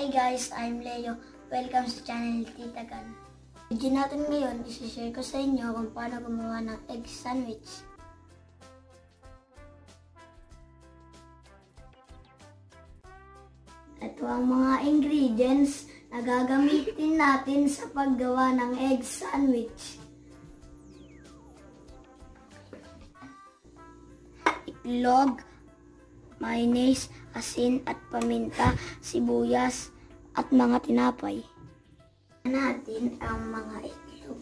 Hi guys, I'm Leo. Welcome sa channel ni Tita Gan. Video natin ngayon, isi-share ko sa inyo kung paano gumawa ng egg sandwich. Ito ang mga ingredients na gagamitin natin sa paggawa ng egg sandwich. Itlog, mayonnaise, asin at paminta, sibuyas at mga tinapay. Natin ang mga itlog.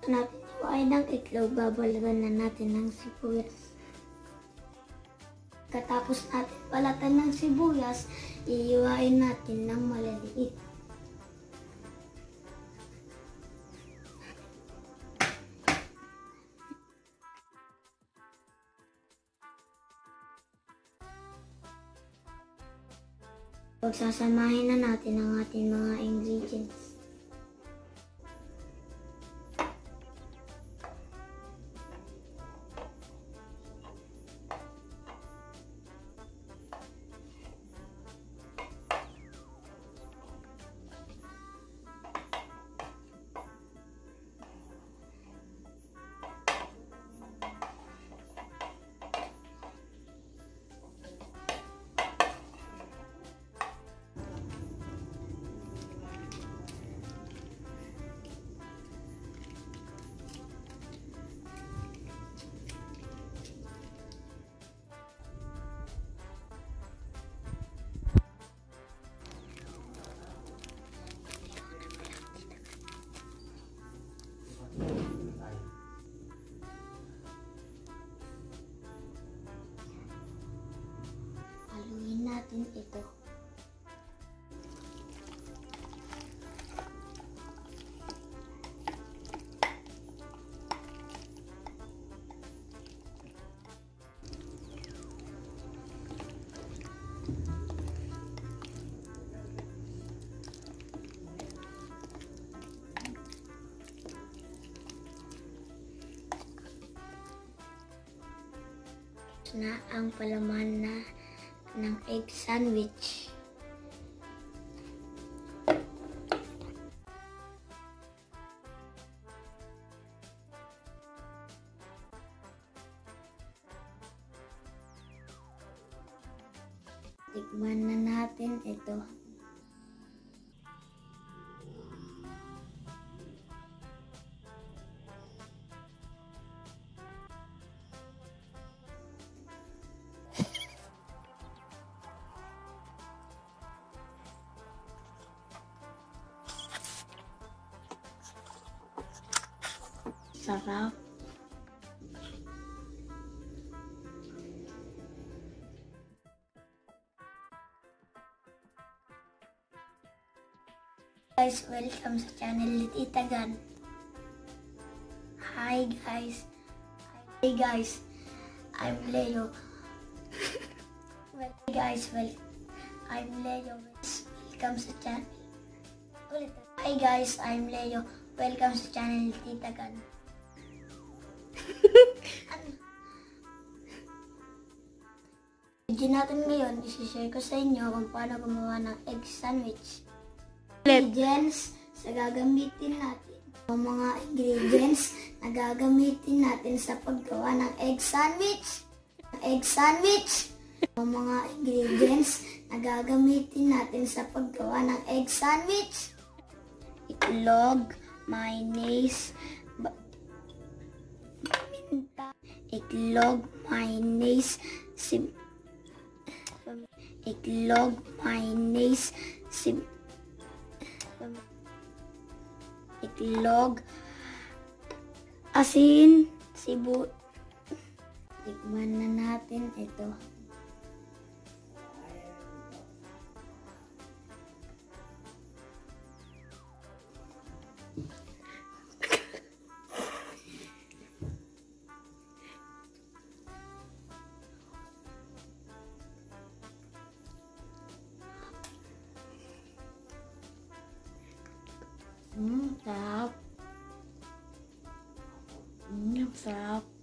Natin iwain ng itlog, babalagan na natin ng sibuyas. Katapos natin balatan ng sibuyas, iiwain natin ng maliliit. Pagsasamahin na natin ang ating mga ingredients. Haluin natin ito. Na ang palaman na ng egg sandwich. Tikman na natin ito. Sarap. Guys, welcome sa channel ni Tita Gan. Hi guys. Hi guys. I'm Leo. Hey guys, I'm Leo. Welcome sa channel. Hi guys, I'm Leo. Welcome sa channel ni Tita Gan. Video natin ngayon, isi-share ko sa inyo kung paano gumawa ng egg sandwich. Ingredients sa gagamitin natin. Ang mga ingredients na gagamitin natin sa paggawa ng egg sandwich. Ang mga ingredients na gagamitin natin sa paggawa ng egg sandwich. itlog, mayonnaise, paminta, itlog, mayonnaise, itlog, mayonnaise, itlog, asin, tikman na natin ito. Sarap. Sarap.